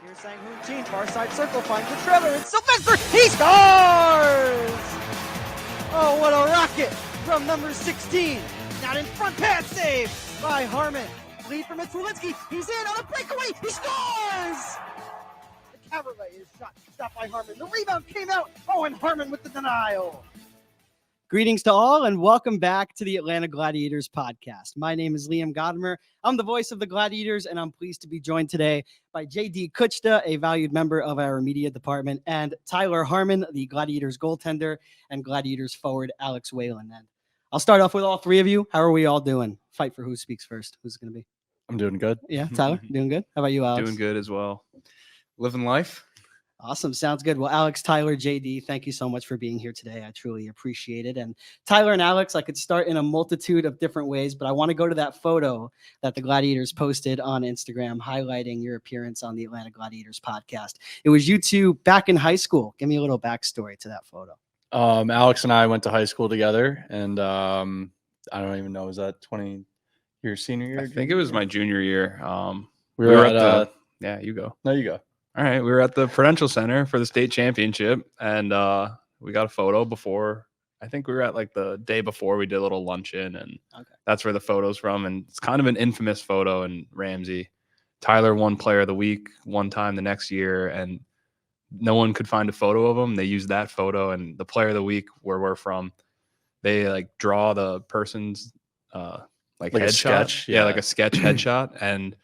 Here's Sang-Hoon Chin, far side circle, finds the trailer, and Sylvester, he scores! Oh, what a rocket from number 16. Not in front, pass save by Harmon. Lead from Mitswolinsky, he's in on a breakaway, he scores! The Cabaret is stopped by Harmon. The rebound came out, and Harmon with the denial. Greetings to all, and welcome back to the Atlanta Gladiators Podcast. My name is Liam Gotimer. I'm the voice of the Gladiators, and I'm pleased to be joined today by J.D. Kuchta, a valued member of our media department, and Tyler Harmon, the Gladiators goaltender, and Gladiators forward Alex Whelan. And I'll start off with all three of you. How are we all doing? Fight for who speaks first. Who's it going to be? I'm doing good. Yeah, Tyler, doing good? How about you, Alex? Doing good as well. Living life. Awesome. Sounds good. Well, Alex, Tyler, JD, thank you so much for being here today. I truly appreciate it. And Tyler and Alex, I could start in a multitude of different ways, but I want to go to that photo that the Gladiators posted on Instagram highlighting your appearance on the Atlanta Gladiators podcast. It was you two back in high school. Give me a little backstory to that photo. Alex and I went to high school together, and I don't even know, was that 20 your senior year? I think it was my junior year. We were at yeah, you go. No, you go. All right, we were at the Prudential Center for the state championship, and we got a photo before. I think we were at like the day before we did a little luncheon, and that's where the photo's from. And it's kind of an infamous photo in Ramsey. Tyler won Player of the Week one time the next year, and no one could find a photo of him. They used that photo, and the Player of the Week where we're from, they like draw the person's like a headshot. sketch, Yeah, like a sketch headshot, and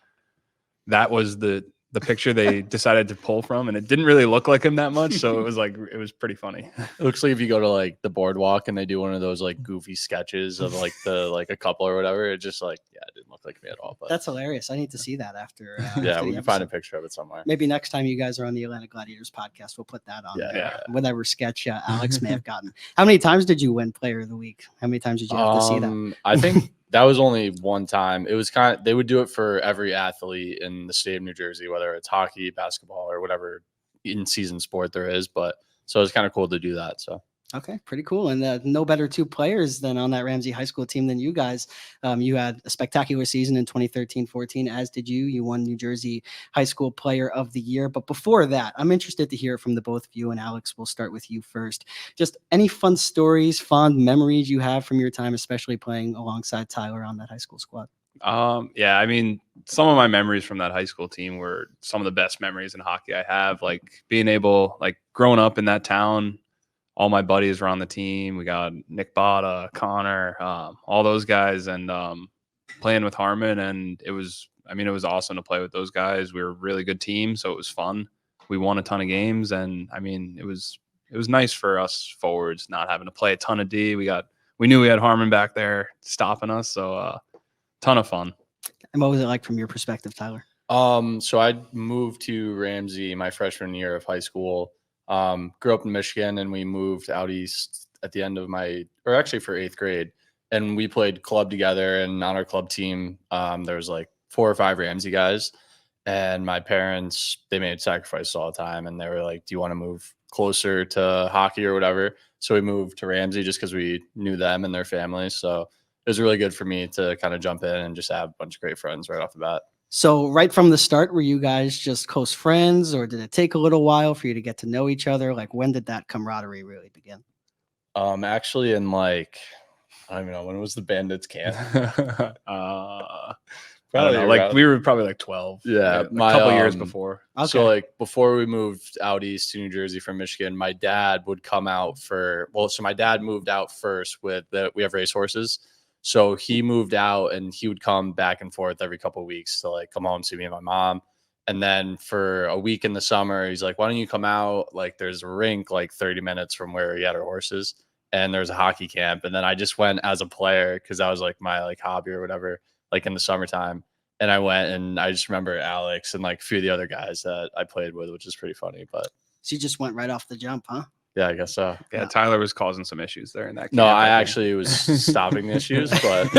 that was the picture they decided to pull from, and it didn't really look like him that much, so it was pretty funny. It looks like if you go to like the boardwalk and they do one of those like goofy sketches of like a couple or whatever, it just like it didn't look like me at all. But That's hilarious. I need to see that after. yeah, we can find a picture of it somewhere. Maybe next time you guys are on the Atlanta Gladiators podcast, we'll put that on there. Yeah. Whatever sketch Alex may have gotten. How many times did you win Player of the Week? How many times did you have to see that? I think that was only one time. It was they would do it for every athlete in the state of New Jersey, whether it's hockey, basketball, or whatever in-season sport there is. But so it's kind of cool to do that. So. Okay, pretty cool. And no better two players than on that Ramsey High School team than you guys. You had a spectacular season in 2013-14, as did you. You won New Jersey High School Player of the Year. But before that, I'm interested to hear from the both of you. And Alex, we'll start with you first. Just any fun stories, fond memories you have from your time, especially playing alongside Tyler on that high school squad? Yeah, I mean, some of my memories from that high school team were some of the best memories in hockey I have. Like being able, like growing up in that town. All my buddies were on the team. We got Nick Botta, Connor, all those guys, and playing with Harmon. And it was awesome to play with those guys. We were a really good team, so it was fun. We won a ton of games, and I mean, it was nice for us forwards not having to play a ton of D. We knew we had Harmon back there stopping us, so ton of fun. And what was it like from your perspective, Tyler? So I moved to Ramsey my freshman year of high school. Grew up in Michigan, and we moved out east at the end of for 8th grade, and we played club together. And on our club team, there was like 4 or 5 Ramsey guys, and my parents, they made sacrifices all the time, and they were like, do you want to move closer to hockey or whatever? So we moved to Ramsey just because we knew them and their families. So it was really good for me to kind of jump in and just have a bunch of great friends right off the bat. So right from the start, were you guys just close friends, or did it take a little while for you to get to know each other? Like, when did that camaraderie really begin? Actually, in like, I don't even know, when was the Bandits camp? We were probably like 12. Yeah, a couple years before. Okay. So like before we moved out east to New Jersey from Michigan, my dad would come out so my dad moved out first we have racehorses. So he moved out, and he would come back and forth every couple of weeks to like come home, see me and my mom. And then for a week in the summer, he's like, why don't you come out? Like there's a rink like 30 minutes from where he had our horses, and there's a hockey camp. And then I just went as a player because that was like my like hobby or whatever, like in the summertime. And I went, and I just remember Alex and like a few of the other guys that I played with, which is pretty funny. But so you just went right off the jump, huh? Yeah, I guess so. Yeah, Tyler was causing some issues there in that camp. No, I actually was stopping the issues, but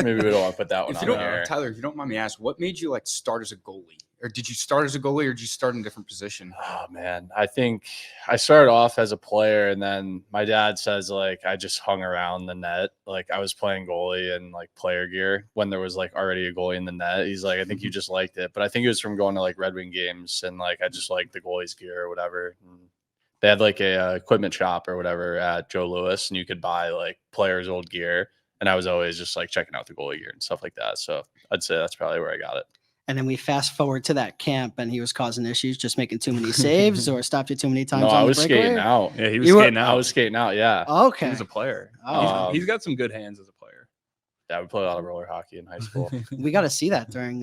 maybe we don't want to put that one on there. Tyler, if you don't mind me asking, what made you like start as a goalie Or did you start as a goalie, or did you start in a different position? Oh man, I think I started off as a player, and then my dad says like I just hung around the net. Like I was playing goalie in like player gear when there was like already a goalie in the net. He's like, I think you just liked it, but I think it was from going to like Red Wing games, and like I just liked the goalie's gear or whatever. And they had like a equipment shop or whatever at Joe Louis, and you could buy like players' old gear. And I was always just like checking out the goalie gear and stuff like that. So I'd say that's probably where I got it. And then we fast forward to that camp, and he was causing issues, just making too many saves or stopped you too many times. No, on I the was breakaway? skating out. Yeah, he was You were- skating out. I was skating out. Yeah. Okay. He was a player. Oh. He's got some good hands as a player. Yeah. We played a lot of roller hockey in high school. We got to see that during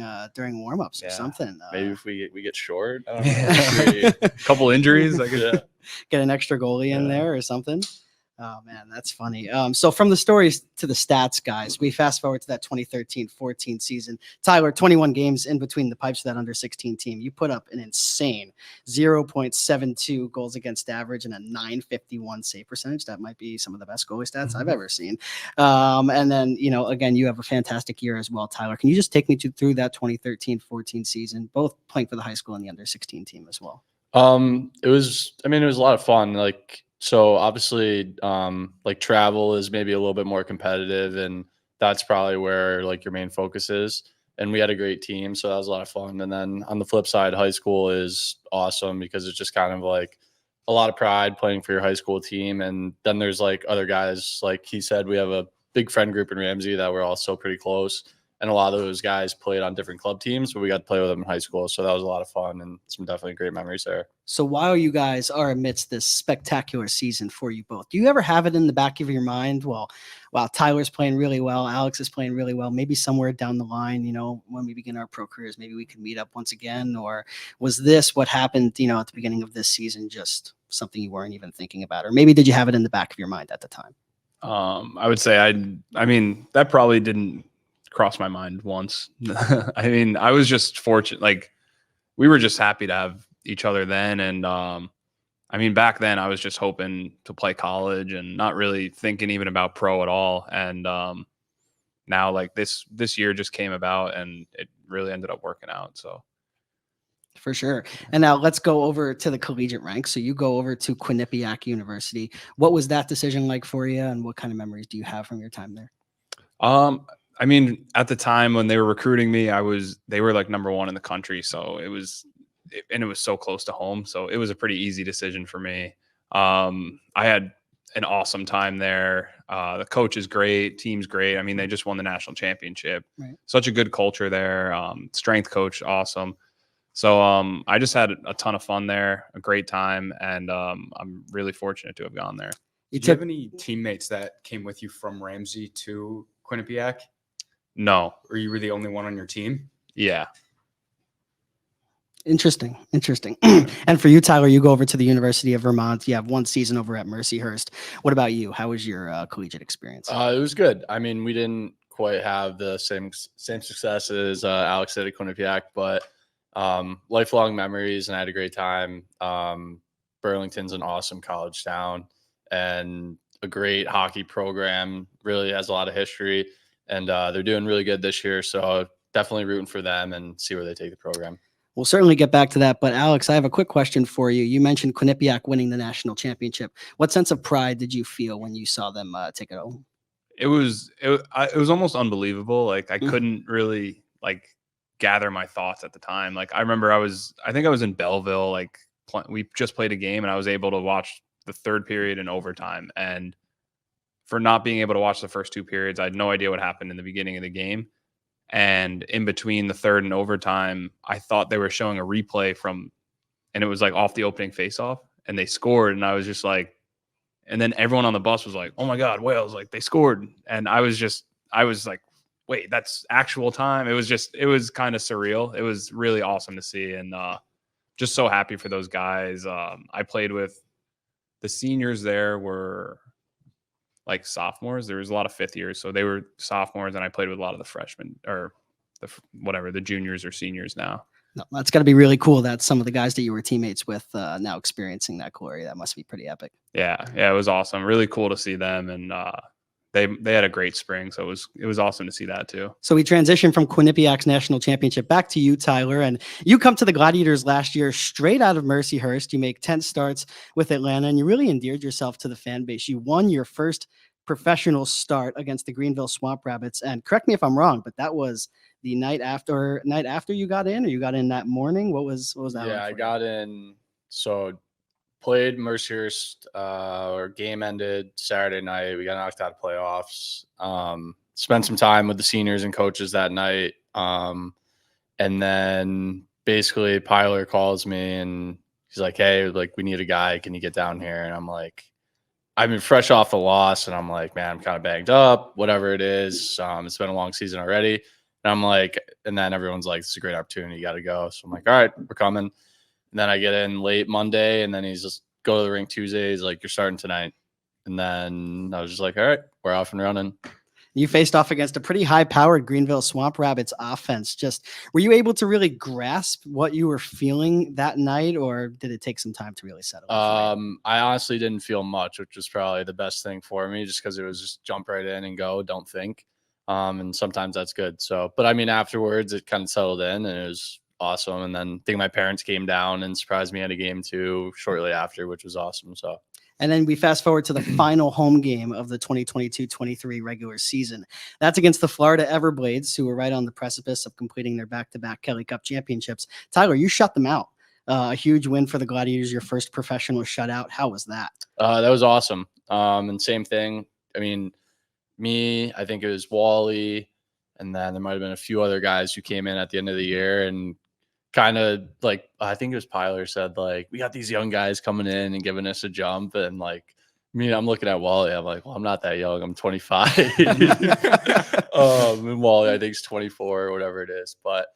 warm-ups or Yeah. something. Maybe if we get short. I don't Yeah. know. Couple injuries. I guess. Yeah. Get an extra goalie in Yeah. there or something. Oh man, that's funny. So from the stories to the stats, guys, we fast forward to that 2013-14 season. Tyler, 21 games in between the pipes for that under 16 team. You put up an insane 0.72 goals against average and a 951 save percentage. That might be some of the best goalie stats I've ever seen. And then, again, you have a fantastic year as well, Tyler. Can you just take me through that 2013-14 season, both playing for the high school and the under 16 team as well? It was a lot of fun. So obviously, like travel is maybe a little bit more competitive, and that's probably where like your main focus is. And we had a great team, so that was a lot of fun. And then on the flip side, high school is awesome because it's just kind of like a lot of pride playing for your high school team. And then there's like other guys, like he said, we have a big friend group in Ramsey that we're all so pretty close. And a lot of those guys played on different club teams, but we got to play with them in high school. So that was a lot of fun and some definitely great memories there. So while you guys are amidst this spectacular season for you both, do you ever have it in the back of your mind? Well, wow, Tyler's playing really well. Alex is playing really well. Maybe somewhere down the line, when we begin our pro careers, maybe we could meet up once again. Or was this what happened, at the beginning of this season, just something you weren't even thinking about? Or maybe did you have it in the back of your mind at the time? I would say I mean, that probably didn't cross my mind once. I mean, I was just fortunate. Like we were just happy to have each other then. And I mean, back then I was just hoping to play college and not really thinking even about pro at all. And now like this year just came about and it really ended up working out. So for sure. And now let's go over to the collegiate ranks. So you go over to Quinnipiac University. What was that decision like for you, and what kind of memories do you have from your time there? I mean, at the time when they were recruiting me, they were like number 1 in the country. So it was so close to home. So it was a pretty easy decision for me. I had an awesome time there. The coach is great. Team's great. I mean, they just won the national championship. Right. Such a good culture there. Strength coach, awesome. So I just had a ton of fun there, a great time. And I'm really fortunate to have gone there. Did you have any teammates that came with you from Ramsey to Quinnipiac? No. Or you were the only one on your team? Yeah. Interesting. And for you, Tyler, you go over to the University of Vermont. You have one season over at Mercyhurst. What about you? How was your collegiate experience? It was good. I mean, we didn't quite have the same success as Alex did at Quinnipiac, but lifelong memories, and I had a great time. Burlington's an awesome college town and a great hockey program, really has a lot of history, and they're doing really good this year. So definitely rooting for them and see where they take the program. We'll certainly get back to that. But Alex, I have a quick question for you. You mentioned Quinnipiac winning the national championship. What sense of pride did you feel when you saw them take it home? It was almost unbelievable. Like I couldn't really like gather my thoughts at the time. Like I remember I think I was in Belleville. Like we just played a game and I was able to watch the third period in overtime. And for not being able to watch the first 2 periods, I had no idea what happened in the beginning of the game. And in between the third and overtime, I thought they were showing a replay and it was like off the opening faceoff, and they scored. And I was just like, and then everyone on the bus was like, "Oh my God, Wales, like they scored." And I was like, wait, that's actual time. It was kind of surreal. It was really awesome to see. And just so happy for those guys. I played with the seniors there were like sophomores. There was a lot of 5th years. So they were sophomores, and I played with a lot of the freshmen or the juniors or seniors now. No, that's got to be really cool that some of the guys that you were teammates with now experiencing that glory. That must be pretty epic. Yeah, it was awesome. Really cool to see them, and they had a great spring. So it was awesome to see that too. So we transitioned from Quinnipiac's national championship back to you, Tyler, and you come to the Gladiators last year straight out of Mercyhurst. You make 10 starts with Atlanta, and you really endeared yourself to the fan base. You won your first professional start against the Greenville Swamp Rabbits, and correct me if I'm wrong, but that was the night after you got in, or you got in that morning. What was that? Yeah, I got in. So played Mercyhurst. Our game ended Saturday night. We got knocked out of playoffs. Spent some time with the seniors and coaches that night. And then basically Pyler calls me and he's like, "Hey, like, we need a guy. Can you get down here?" And I'm like, I've been fresh off the loss, and I'm like, man, I'm kind of banged up, whatever it is. It's been a long season already. And I'm like, and then everyone's like, "It's a great opportunity. You got to go." So I'm like, "All right, we're coming." And then I get in late Monday, and then he's just go to the rink Tuesday. He's like, "You're starting tonight." And then I was just like, "All right, we're off and running." You faced off against a pretty high-powered Greenville Swamp Rabbits offense. Just were you able to really grasp what you were feeling that night, or did it take some time to really settle? I honestly didn't feel much, which was probably the best thing for me, just because it was just jump right in and go, don't think. And sometimes that's good. So, but I mean, afterwards it kind of settled in, and it was awesome. And then I think my parents came down and surprised me at a game too shortly after, which was awesome. So. And then we fast forward to the final home game of the 2022-23 regular season. That's against the Florida Everblades, who were right on the precipice of completing their back-to-back Kelly Cup championships. Tyler, you shut them out. A huge win for the Gladiators, your first professional shutout. How was that? That was awesome. And same thing. I mean, I think it was Wally, and then there might have been a few other guys who came in at the end of the year and kind of like, I think it was Pyler said, like, we got these young guys coming in and giving us a jump. And like, I'm looking at Wally. I'm like, well, I'm not that young. I'm 25. And Wally, I think, is 24 or whatever it is. But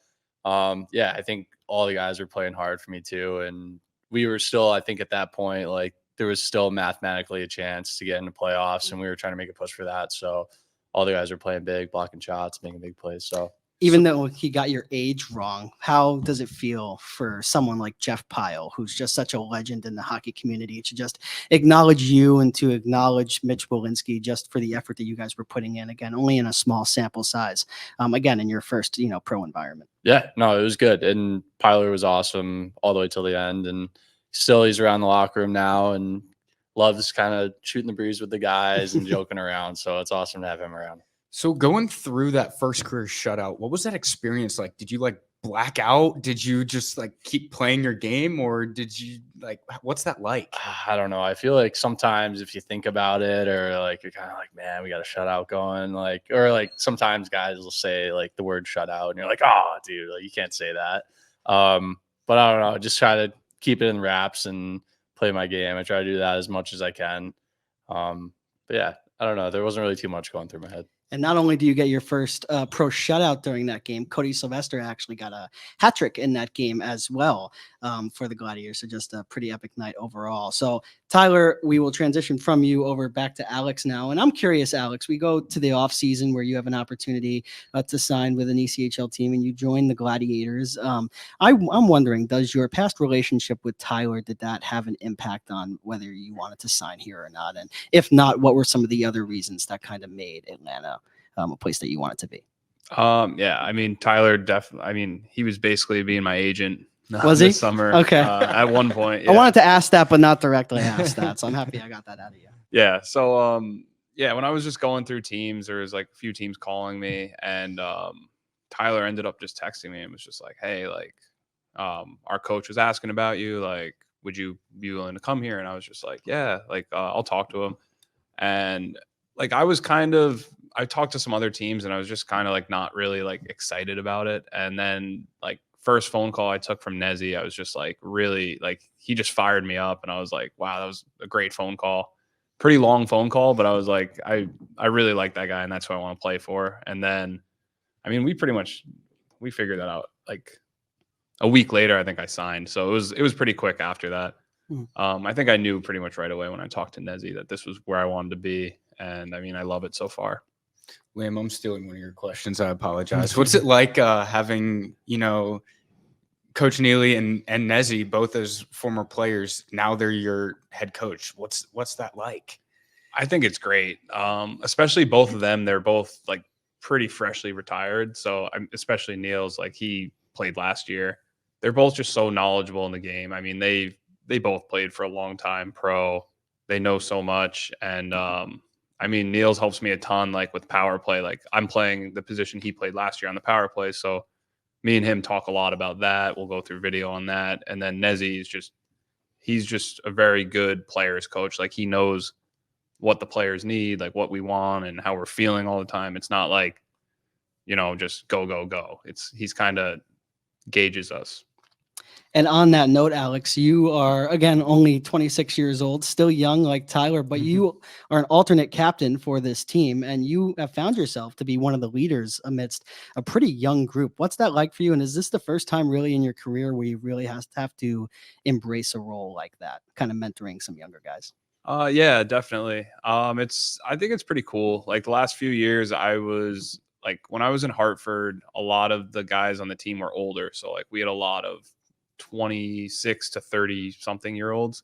yeah, I think all the guys were playing hard for me too. And we were still, I think at that point, like, there was still mathematically a chance to get into playoffs, and we were trying to make a push for that. So all the guys were playing big, blocking shots, making big plays. So even though he got your age wrong, how does it feel for someone like Jeff Pyle, who's just such a legend in the hockey community, to just acknowledge you and to acknowledge Mitch Wolinski just for the effort that you guys were putting in, again, only in a small sample size, again, in your first, pro environment? Yeah, no, it was good. And Pyler was awesome all the way till the end. And still, he's around the locker room now and loves kind of shooting the breeze with the guys and joking around. So it's awesome to have him around. So going through that first career shutout, what was that experience like? Did you like black out? Did you just like keep playing your game, or did you like, what's that like? I don't know. I feel like sometimes if you think about it, or like you're kind of like, man, we got a shutout going, like, or like sometimes guys will say like the word shutout and you're like, oh, dude, like, you can't say that. But I don't know. Just try to keep it in wraps and play my game. I try to do that as much as I can. But yeah, I don't know. There wasn't really too much going through my head. And not only do you get your first pro shutout during that game, Cody Sylvester actually got a hat trick in that game as well for the Gladiators. So just a pretty epic night overall. So Tyler, we will transition from you over back to Alex now. And I'm curious, Alex, we go to the off season where you have an opportunity to sign with an ECHL team and you join the Gladiators. I'm wondering, does your past relationship with Tyler, did that have an impact on whether you wanted to sign here or not? And if not, what were some of the other reasons that kind of made Atlanta a place that you want it to be? Yeah, I mean, Tyler definitely, I mean, he was basically being my agent. Was this he? summer? Okay. At one point. Yeah. I wanted to ask that, but not directly ask that. So I'm happy I got that out of you. Yeah. So, yeah, when I was just going through teams, there was like a few teams calling me, and Tyler ended up just texting me and was just like, hey, like, our coach was asking about you. Like, would you be willing to come here? And I was just like, yeah, like, I'll talk to him. And like, I talked to some other teams and I was just kind of like not really like excited about it. And then like first phone call I took from Nezzy, I was just like really like, he just fired me up and I was like, wow, that was a great phone call. Pretty long phone call, but I was like, I really like that guy and that's who I want to play for. And then, I mean, we figured that out like a week later. I think I signed. So it was pretty quick after that. I think I knew pretty much right away when I talked to Nezzy that this was where I wanted to be. And I mean, I love it so far. Liam, I'm stealing one of your questions. I apologize. What's it like having, Coach Neely and Nezzy, both as former players, now they're your head coach? What's that like? I think it's great. Especially both of them. They're both like pretty freshly retired. So especially Neil's, like, he played last year. They're both just so knowledgeable in the game. I mean, they both played for a long time pro. They know so much. And I mean, Neil's helps me a ton, like with power play. Like, I'm playing the position he played last year on the power play. So me and him talk a lot about that. We'll go through video on that. And then Nezzy is he's just a very good players coach. Like, he knows what the players need, like what we want and how we're feeling all the time. It's not like, just go, go, go. He's kind of gauges us. And on that note, Alex, you are, again, only 26 years old, still young like Tyler, but you are an alternate captain for this team, and you have found yourself to be one of the leaders amidst a pretty young group. What's that like for you? And is this the first time really in your career where you really have to embrace a role like that, kind of mentoring some younger guys? Yeah, definitely. I think it's pretty cool. Like, the last few years, when I was in Hartford, a lot of the guys on the team were older. So like, we had a lot of 26 to 30 something year olds.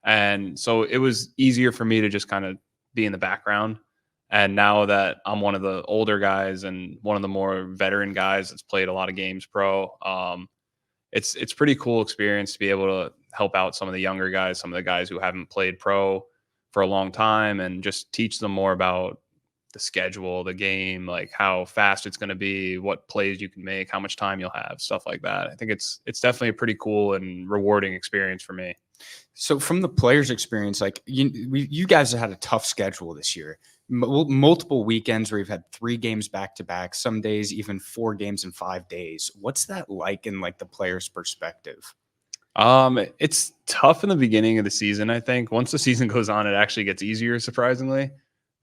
And so it was easier for me to just kind of be in the background. And now that I'm one of the older guys and one of the more veteran guys that's played a lot of games pro, it's pretty cool experience to be able to help out some of the younger guys, some of the guys who haven't played pro for a long time, and just teach them more about the schedule, the game, like how fast it's going to be, what plays you can make, how much time you'll have, stuff like that. I think it's definitely a pretty cool and rewarding experience for me. So from the players' experience, like you guys have had a tough schedule this year. Multiple weekends where you've had 3 games back to back, some days even 4 games in 5 days. What's that like in like the players' perspective? It's tough in the beginning of the season. I think once the season goes on, it actually gets easier, surprisingly.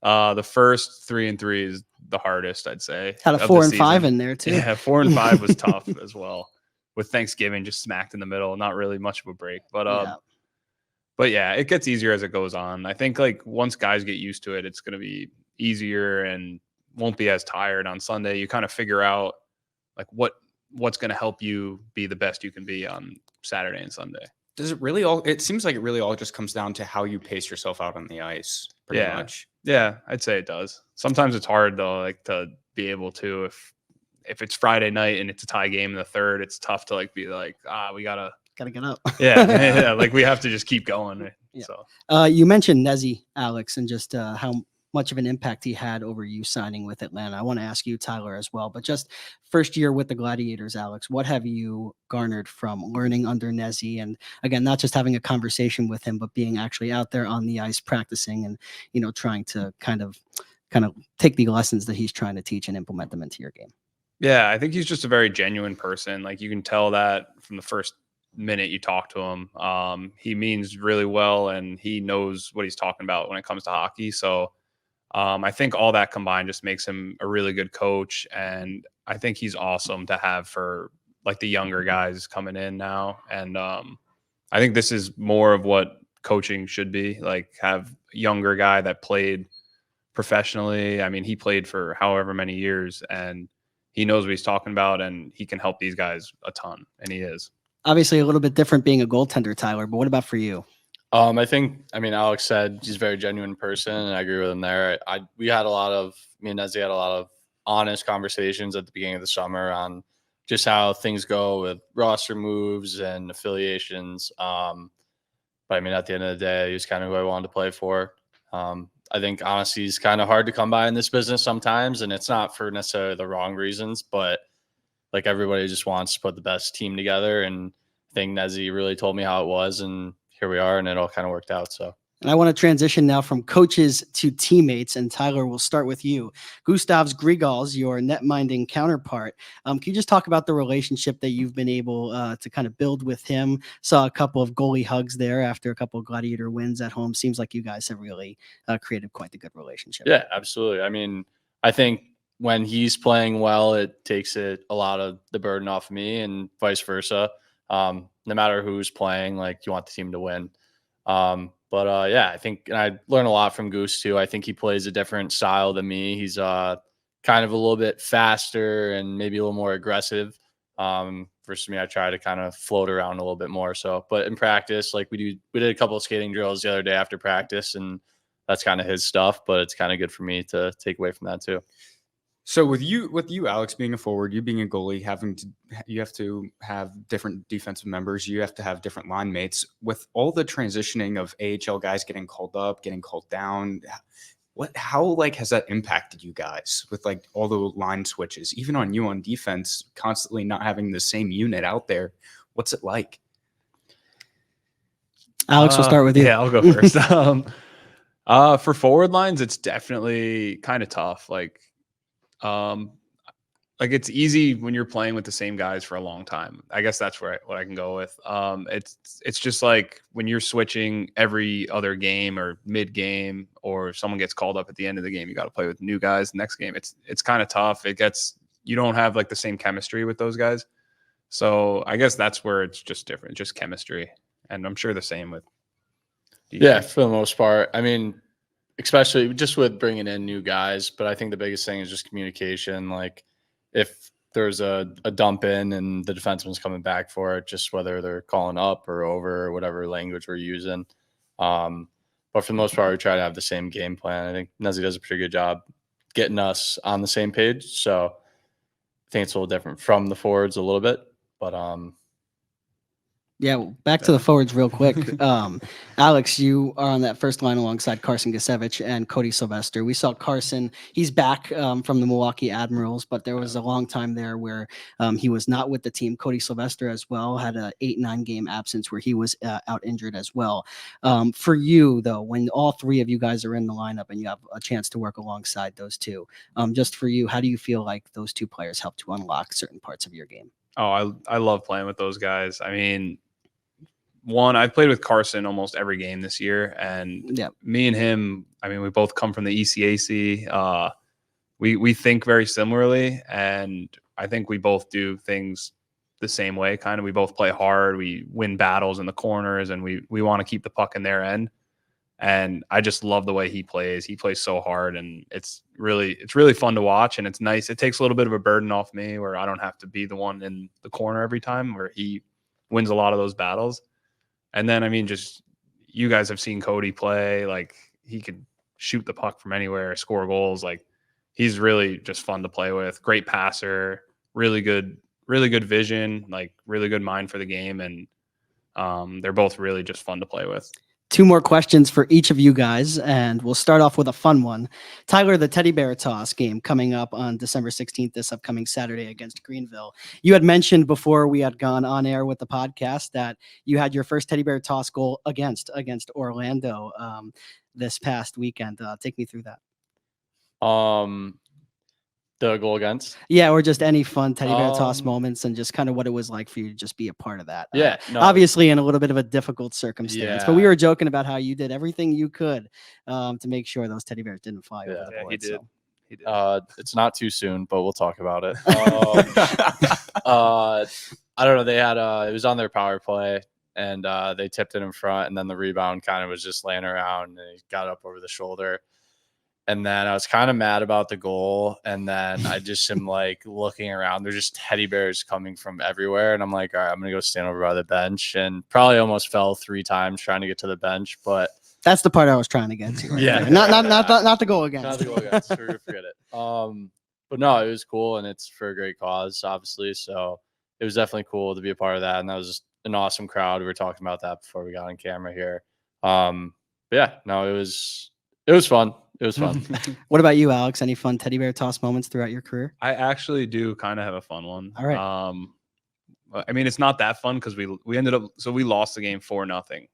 The first 3 and 3 is the hardest, I'd say. Had a 4 and 5 in there too. Yeah, 4 and 5 was tough as well, with Thanksgiving just smacked in the middle. Not really much of a break, but yeah, it gets easier as it goes on. I think like once guys get used to it, it's going to be easier and won't be as tired on Sunday. You kind of figure out like what's going to help you be the best you can be on Saturday and Sunday. Does it really all? It seems like it really all just comes down to how you pace yourself out on the ice, pretty much. Yeah, I'd say it does. Sometimes it's hard though, like to be able to, if it's Friday night and it's a tie game in the third, it's tough to like be like, we gotta get up. Yeah, like we have to just keep going. Yeah. So you mentioned Nezzy, Alex, and just how much of an impact he had over you signing with Atlanta. I want to ask you, Tyler, as well, but just first year with the Gladiators, Alex, what have you garnered from learning under Nezzy? And again, not just having a conversation with him, but being actually out there on the ice practicing and, trying to kind of take the lessons that he's trying to teach and implement them into your game. Yeah, I think he's just a very genuine person. Like, you can tell that from the first minute you talk to him. He means really well, and he knows what he's talking about when it comes to hockey. So I think all that combined just makes him a really good coach. And I think he's awesome to have for like the younger guys coming in now. And I think this is more of what coaching should be, like have a younger guy that played professionally. I mean, he played for however many years, and he knows what he's talking about, and he can help these guys a ton. And he is. Obviously a little bit different being a goaltender, Tyler, but what about for you? I mean, Alex said he's a very genuine person, and I agree with him there. Me and Nezzy had a lot of honest conversations at the beginning of the summer on just how things go with roster moves and affiliations. But I mean, at the end of the day, he was kind of who I wanted to play for. I think honestly, he's kind of hard to come by in this business sometimes, and it's not for necessarily the wrong reasons, but like everybody just wants to put the best team together. And I think Nezzy really told me how it was, and here we are, and it all kind of worked out. So, and I want to transition now from coaches to teammates. And Tyler, we'll start with you. Gustavs Grigals, your net-minding counterpart. Can you just talk about the relationship that you've been able to kind of build with him? Saw a couple of goalie hugs there after a couple of Gladiator wins at home. Seems like you guys have really created quite a good relationship. Yeah, absolutely. I mean, I think when he's playing well, it takes a lot of the burden off of me, and vice versa. No matter who's playing, like, you want the team to win. Yeah, I think, and I learned a lot from Goose too. I think he plays a different style than me. He's kind of a little bit faster and maybe a little more aggressive. Versus me, I try to kind of float around a little bit more. So, but in practice, like we did a couple of skating drills the other day after practice, and that's kind of his stuff, but it's kind of good for me to take away from that too. So with you, Alex, being a forward, you being a goalie, you have to have different defensive members. You have to have different line mates. With all the transitioning of AHL guys getting called up, getting called down, how like has that impacted you guys with like all the line switches, even on you on defense, constantly not having the same unit out there? What's it like? Alex, we'll start with you. Yeah, I'll go first. For forward lines, it's definitely kind of tough. Like it's easy when you're playing with the same guys for a long time. I guess that's what I can go with. It's just like when you're switching every other game or mid game, or if someone gets called up at the end of the game, you got to play with new guys next game. It's kind of tough. You don't have like the same chemistry with those guys. So I guess that's where it's just different, just chemistry. And I'm sure the same with DJ. Yeah, for the most part. I mean, especially just with bringing in new guys, but I think the biggest thing is just communication. Like if there's a dump in and the defenseman's coming back for it, just whether they're calling up or over or whatever language we're using. But for the most part, we try to have the same game plan. I think Nezzy does a pretty good job getting us on the same page. So I think it's a little different from the forwards a little bit, but Yeah, back to the forwards real quick. Alex, you are on that first line alongside Carson Gasevich and Cody Sylvester. We saw Carson, he's back from the Milwaukee Admirals, but there was a long time there where he was not with the team. Cody Sylvester as well had a 8-9 game absence where he was out injured as well. For you, though, when all three of you guys are in the lineup and you have a chance to work alongside those two, just for you, how do you feel like those two players help to unlock certain parts of your game? Oh, I love playing with those guys. I mean, I've played with Carson almost every game this year, and me and him, I mean, we both come from the ECAC. We think very similarly, and I think we both do things the same way. Kind of, we both play hard. We win battles in the corners, and we want to keep the puck in their end. And I just love the way he plays. He plays so hard, and it's really fun to watch, and it's nice. It takes a little bit of a burden off me where I don't have to be the one in the corner every time, where he wins a lot of those battles. And then, I mean, just you guys have seen Cody play. Like, he could shoot the puck from anywhere, score goals. Like, he's really just fun to play with. Great passer, really good vision, like really good mind for the game. And they're both really just fun to play with. 2 more questions for each of you guys, and we'll start off with a fun one. Tyler, the teddy bear toss game coming up on December 16th, this upcoming Saturday against Greenville. You had mentioned before we had gone on air with the podcast that you had your first teddy bear toss goal against Orlando this past weekend. Take me through that. The goal against? Yeah, or just any fun teddy bear toss moments and just kind of what it was like for you to just be a part of that. Yeah. Obviously in a little bit of a difficult circumstance, but we Yeah. were joking about how you did everything you could to make sure those teddy bears didn't fly over the board. He did. So. He did. It's not too soon, but we'll talk about it. I don't know. They had it was on their power play, and they tipped it in front, and then the rebound kind of was just laying around, and he got up over the shoulder. And then I was kind of mad about the goal. And then I just am like looking around. There's just teddy bears coming from everywhere. And I'm like, all right, I'm going to go stand over by the bench, and probably almost fell 3 times trying to get to the bench. But that's the part I was trying to get to. Right Yeah. there. Not the goal against. not to go against. Forget it. But no, it was cool, and it's for a great cause, obviously. So it was definitely cool to be a part of that. And that was just an awesome crowd. We were talking about that before we got on camera here. But yeah, no, it was fun. It was fun. What about you, Alex? Any fun teddy bear toss moments throughout your career? I actually do kind of have a fun one. All right. I mean, it's not that fun because we ended up, so we lost the game 4-0,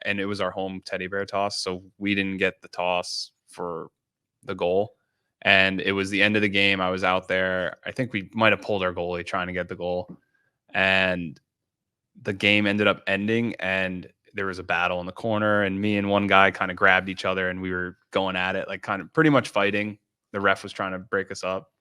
and it was our home teddy bear toss. So we didn't get the toss for the goal. And it was the end of the game. I was out there. I think we might have pulled our goalie trying to get the goal. And the game ended up ending, and there was a battle in the corner, and me and one guy kind of grabbed each other, and we were going at it, like kind of pretty much fighting. The ref was trying to break us up,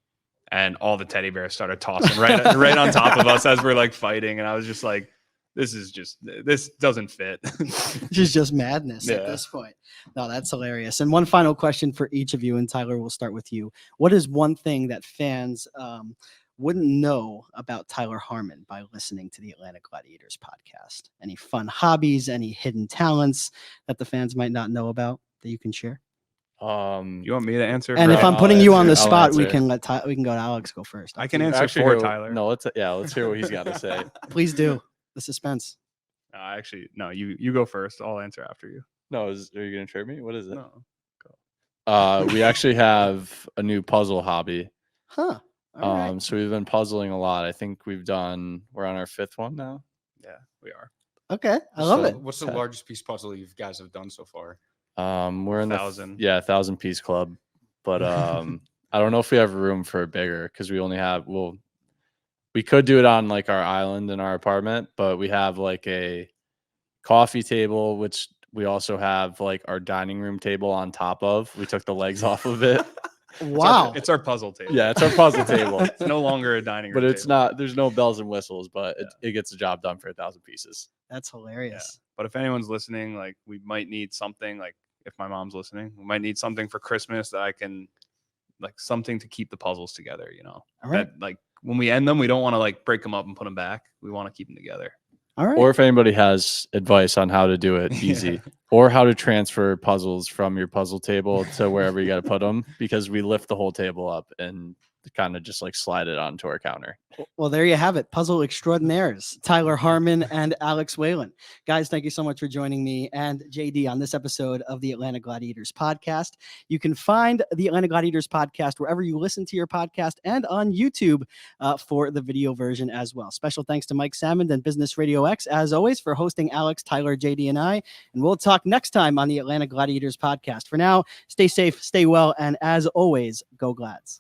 and all the teddy bears started tossing right on top of us as we're like fighting. And I was just like, this doesn't fit. Which is just madness at this point. No, that's hilarious. And one final question for each of you, and Tyler, we'll start with you. What is one thing that fans wouldn't know about Tyler Harmon by listening to the Atlanta Gladiators podcast? Any fun hobbies, any hidden talents that the fans might not know about? that you can share? You want me to answer? And if for- I'm I'll putting you on the answer- I'll spot, we answer. can we can go to Alex go first. I can answer Actually, for hear- Tyler. No, let's hear what he's got to say. Please do. The suspense. Actually, no. You go first. I'll answer after you. No, are you gonna trade me? What is it? No. We actually have a new puzzle hobby. Huh. All right. So we've been puzzling a lot. I think we're on our 5th one now. Yeah, we are. Okay. I love so- it. What's the largest piece puzzle you guys have done so far? We're in 1,000. 1,000 piece club, but I don't know if we have room for a bigger because we only have we could do it on like our island in our apartment, but we have like a coffee table, which we also have like our dining room table on top of. We took the legs off of it. Wow. It's our puzzle table. Yeah, it's our puzzle table, It's no longer a dining room. but it's table. not. There's no bells and whistles, but it gets the job done for 1,000 pieces. That's hilarious. But if anyone's listening, like we might need something. Like if my mom's listening, we might need something for Christmas that I can, like something to keep the puzzles together. You know, All right. that like when we end them, we don't want to like break them up and put them back. We want to keep them together. All right. Or if anybody has advice on how to do it easy, or how to transfer puzzles from your puzzle table to wherever you got to put them, because we lift the whole table up and kind of just like slide it onto our counter. Well, there you have it. Puzzle extraordinaires, Tyler Harmon and Alex Whelan. Guys, thank you so much for joining me and JD on this episode of the Atlanta Gladiators podcast. You can find the Atlanta Gladiators podcast wherever you listen to your podcast and on YouTube for the video version as well. Special thanks to Mike Salmond and Business RadioX, as always, for hosting Alex, Tyler, JD, and I. And we'll talk next time on the Atlanta Gladiators podcast. For now, stay safe, stay well, and as always, go Glads.